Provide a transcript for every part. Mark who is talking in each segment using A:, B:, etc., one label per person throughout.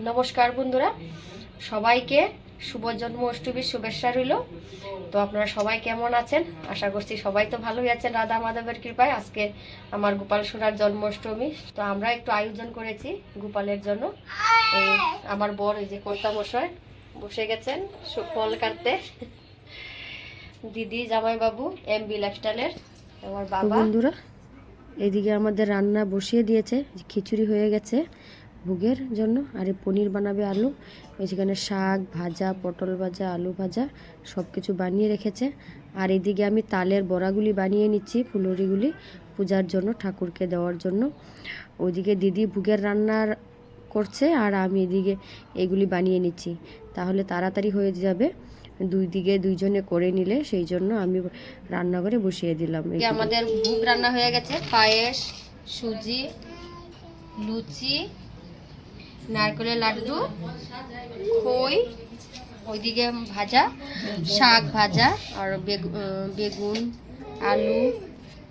A: নমস্কার বন্ধুরা, সবাইকে শুভ জন্মাষ্টমীর শুভেচ্ছা রইল। তো আপনারা সবাই কেমন আছেন? আশা করছি সবাই তো ভালোই আছেন রাধা মাধবের কৃপায়। আজকে আমার গোপাল সোনার জন্মাষ্টমী, তো আমরা একটু আয়োজন করেছি গোপালের জন্য। এই আমার বর, এই যে কর্তা মশাই বসে গেছেন ফল কাটতে, দিদি জামাইবাবু এমবি লাইফস্টাইলের, আমার বাবা। বন্ধুরা, এদিকে আমাদের রান্না বসিয়ে দিয়েছে, খিচুড়ি হয়ে গেছে ভোগের জন্য, আর এই পনির বানাবে আলু, সেখানে শাক ভাজা, পটল ভাজা, আলু ভাজা সব কিছু বানিয়ে রেখেছে। আর এদিকে আমি তালের বড়াগুলি বানিয়ে নিচ্ছি, ফুলরিগুলি পূজার জন্য, ঠাকুরকে দেওয়ার জন্য। ওইদিকে দিদি ভোগের রান্নার করছে, আর আমি এদিকে এগুলি বানিয়ে নিচ্ছি, তাহলে তাড়াতাড়ি হয়ে যাবে। দুই দিকে দুইজনে করে নিলে, সেই জন্য আমি রান্নাঘরে বসিয়ে দিলাম। আমাদের ভোগ রান্না হয়ে গেছে, পায়েস, সুজি, লুচি, নারকেলের লাড্ডু, খই, ওইদিকে ভাজা, শাক ভাজা, আর বেগুন, আলু,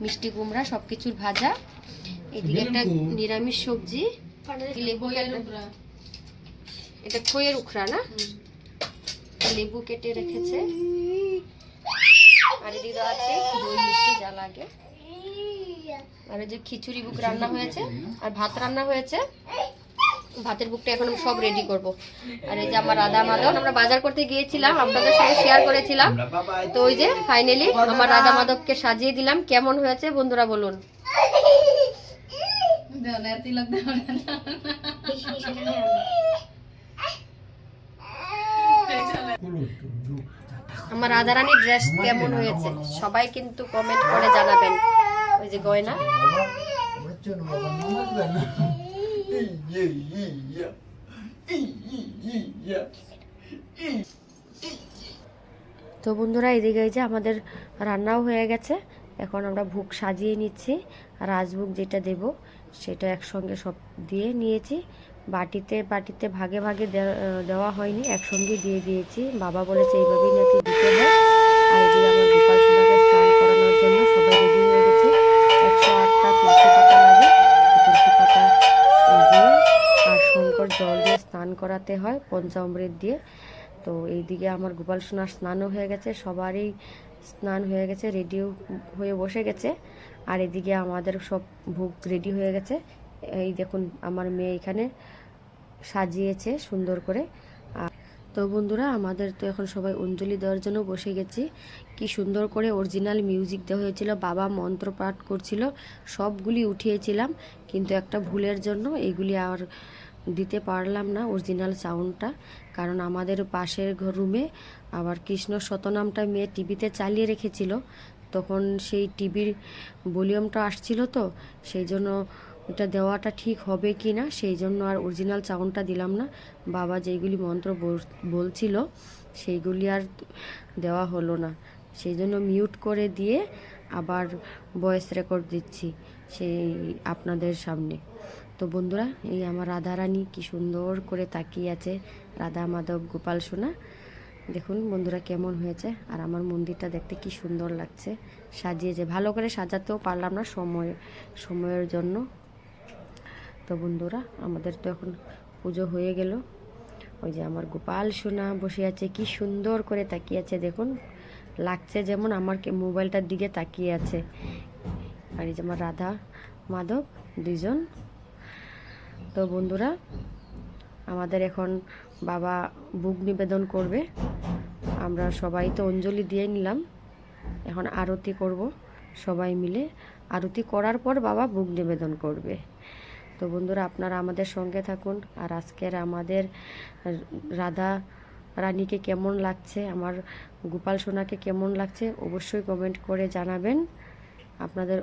A: মিষ্টি কুমড়া সব কিছুর ভাজা। এদিকে একটা নিরামিষ সবজি, লেবু, এটা খইয়ের উখড়া না, লেবু কেটে রেখেছে। আর এদিকে আছে দই মিষ্টি যা লাগে। আর এই যে খিচুড়ি বুক রান্না হয়েছে, আর ভাত রান্না হয়েছে। ভাতের বুকটা এখন সব রেডি করব। আর এই যে আমার রাধা মাধব, আমরা বাজার করতে গিয়েছিলাম, আপনাদের সঙ্গে শেয়ার করেছিলাম। তো ওই যে ফাইনালি আমার রাধা মাধবকে সাজিয়ে দিলাম। কেমন হয়েছে বন্ধুরা বলুন? আমার রাধারানীর ড্রেস কেমন হয়েছে সবাই কিন্তু কমেন্ট করে জানাবেন। ওই যে গয়না, তো বন্ধুরা এদিকে যে আমাদের রান্নাও হয়ে গেছে। এখন আমরা ভোগ সাজিয়ে নিচ্ছি। রাজভোগ যেটা দেব সেটা একসঙ্গে সব দিয়ে নিয়েছি। বাটিতে বাটিতে ভাগে ভাগে দেওয়া হয়নি, একসঙ্গে দিয়ে দিয়েছি। বাবা বলেছে এইভাবেই নাকি দিতে হয়। আর এদিকে আমার গোপাল সোনাকে স্নান করানোর জন্য সবাই রেডি হয়ে গেছে। 108টা তুলসী পাতা লাগে, তুলসী পাতা দিয়ে আর শঙ্কর জল দিয়ে স্নান করাতে হয়, পঞ্চামৃত দিয়ে। তো এইদিকে আমার গোপাল সোনার স্নানও হয়ে গেছে, সবারই স্নান হয়ে গেছে, রেডিও হয়ে বসে গেছে। আর এদিকে আমাদের সব ভোগ রেডি হয়ে গেছে। এই দেখুন আমার মেয়ে এখানে সাজিয়েছে সুন্দর করে। তো বন্ধুরা, আমাদের তো এখন সবাই অঞ্জলি দেওয়ার জন্য বসে গেছি। কি সুন্দর করে অরিজিনাল মিউজিক দেওয়া হয়েছিল, বাবা মন্ত্র পাঠ করছিল, সবগুলি উঠিয়েছিলাম। কিন্তু একটা ভুলের জন্য এইগুলি আর দিতে পারলাম না অরিজিনাল সাউন্ডটা, কারণ আমাদের পাশের রুমে আবার কৃষ্ণ শতনামটা মেয়ে টিভিতে চালিয়ে রেখেছিল, তখন সেই টিভির ভলিউমটা আসছিল, তো সেই জন্য এটা দেওয়াটা ঠিক হবে কি না, সেই জন্য আর অরিজিনাল সাউন্ডটা দিলাম না। বাবা যেইগুলি মন্ত্র বলছিল সেইগুলি আর দেওয়া হলো না, সেই জন্য মিউট করে দিয়ে আবার ভয়েস রেকর্ড দিচ্ছি সেই আপনাদের সামনে। তো বন্ধুরা, এই আমার রাধারানী কি সুন্দর করে তাকিয়ে আছে, রাধা মাধব গোপাল সোনা। দেখুন বন্ধুরা কেমন হয়েছে। আর আমার মন্দিরটা দেখতে কি সুন্দর লাগছে, সাজিয়েছে। ভালো করে সাজাতেও পারলাম না সময়ের জন্য। তো বন্ধুরা, আমাদের তো এখন পুজো হয়ে গেল। ওই যে আমার গোপাল সোনা বসে আছে, কি সুন্দর করে তাকিয়ে আছে, দেখুন লাগছে যেমন আমার মোবাইলটার দিকে তাকিয়ে আছে। আর এই যে আমার রাধা মাধব দুইজন। তো বন্ধুরা, আমাদের এখন বাবা ভোগ নিবেদন করবে। আমরা সবাই তো অঞ্জলি দিয়ে নিলাম, এখন আরতি করব সবাই মিলে। আরতি করার পর বাবা ভোগ নিবেদন করবে। তো বন্ধুরা, আপনারা আমাদের সঙ্গে থাকুন। আর আজকের আমাদের রাধা রানীকে কেমন লাগছে, আমার গোপাল সোনাকে কেমন লাগছে অবশ্যই কমেন্ট করে জানাবেন। আপনাদের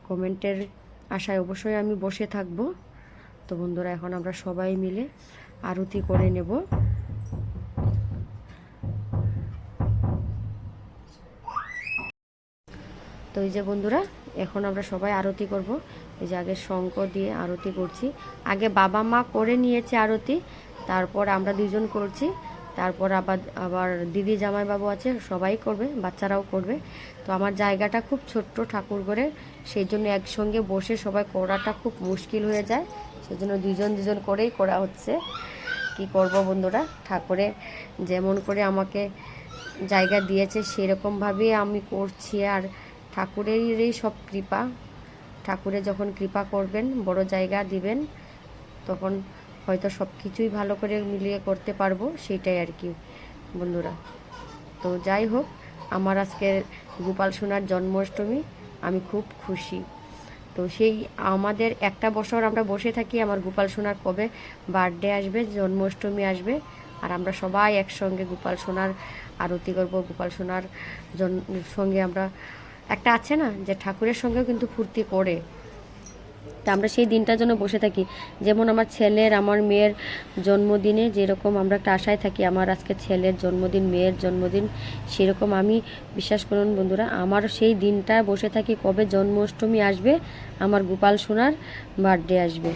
A: কমেন্টের আশায় অবশ্যই আমি বসে থাকব। তো বন্ধুরা, এখন আমরা সবাই মিলে আরতি করে নেব। তো এই যে বন্ধুরা, এখন আমরা সবাই আরতি করব। এই যে আগে শঙ্খ দিয়ে আরতি করছি। আগে বাবা মা করে নিয়েছে আরতি, তারপর আমরা দুজন করছি, তারপর আবার দিদি জামাইবাবু আছে, সবাই করবে, বাচ্চারাও করবে। তো আমার জায়গাটা খুব ছোট্ট ঠাকুর ঘরে, সেই জন্য একসঙ্গে বসে সবাই করাটা খুব মুশকিল হয়ে যায়, সেজন্য দুজন দুজন করেই করা হচ্ছে। কি করব বন্ধুরা, ঠাকুরে যেমন করে আমাকে জায়গা দিয়েছে সেরকমভাবেই আমি করছি। আর ঠাকুরেরই সব কৃপা, ঠাকুরে যখন কৃপা করবেন, বড় জায়গা দিবেন, তখন হয়তো সব কিছুই ভালো করে মিলিয়ে করতে পারবো, সেটাই আর কি বন্ধুরা। তো যাই হোক, আমার আজকের গোপাল সোনার জন্মাষ্টমী, আমি খুব খুশি। তো সেই আমাদের একটা বছর আমরা বসে থাকি আমার গোপাল সোনার কবে বার্থডে আসবে, জন্মাষ্টমী আসবে, আর আমরা সবাই একসঙ্গে গোপাল সোনার আরতি করব। গোপাল সোনার সঙ্গে আমরা একটা আছে না যে ঠাকুরের সঙ্গেও কিন্তু ফুর্তি করে, তা আমরা সেই দিনটার জন্য বসে থাকি। যেমন আমার ছেলের, আমার মেয়ের জন্মদিনে যেরকম আমরা একটা আশায় থাকি, আমার আজকে ছেলের জন্মদিন, মেয়ের জন্মদিন, সেরকম আমি বিশ্বাস করুন বন্ধুরা, আমার সেই দিনটা বসে থাকি কবে জন্মাষ্টমী আসবে, আমার গোপাল সোনার বার্থডে আসবে।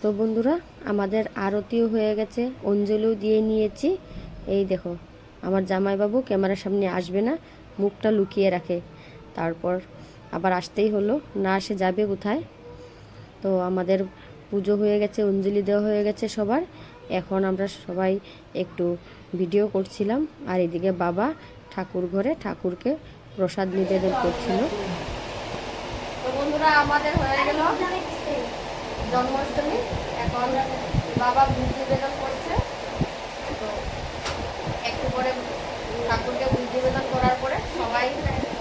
A: তো বন্ধুরা, আমাদের আরতিও হয়ে গেছে, অঞ্জলিও দিয়ে নিয়েছি। এই দেখো, আমার জামাইবাবু ক্যামেরার সামনে আসবে না, মুখটা লুকিয়ে রাখে, তারপর আবার আসতেই হলো, না আসে যাবে কোথায়। তো আমাদের পুজো হয়ে গেছে, অঞ্জলি দেওয়া হয়ে গেছে সবার। এখন আমরা সবাই একটু ভিডিও করছিলাম, আর এদিকে বাবা ঠাকুর ঘরে ঠাকুরকে প্রসাদ নিবেদন করছিল। তো বন্ধুরা, আমাদের হয়ে গেল জন্মাষ্টমী, এখন বাবা ভোগ নিবেদন করছে। তো একটু পরে ঠাকুরকে ভোগ নিবেদন করার পরে সবাই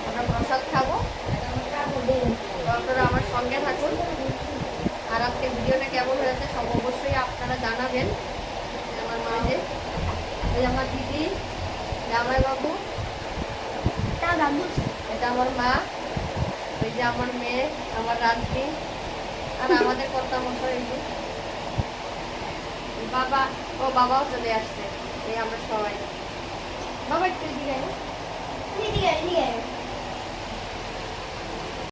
A: আমরা প্রসাদ খাবো। আপনারা আমার সঙ্গে থাকুন। আর আজকে ভিডিওটা কেমন হয়েছে সব অবশ্যই আপনারা জানাবেন। আমার মাঝে ওই আমার দিদি, জামাইবাবু, এটা আমার মা, ওই যে আমার মেয়ে, আমার রাজনী, আর আমাদের কর্তা মশাই, বাবা, ও বাবাও চলে আসছে। এই আমরা সবাই, বাবা একটু দিকে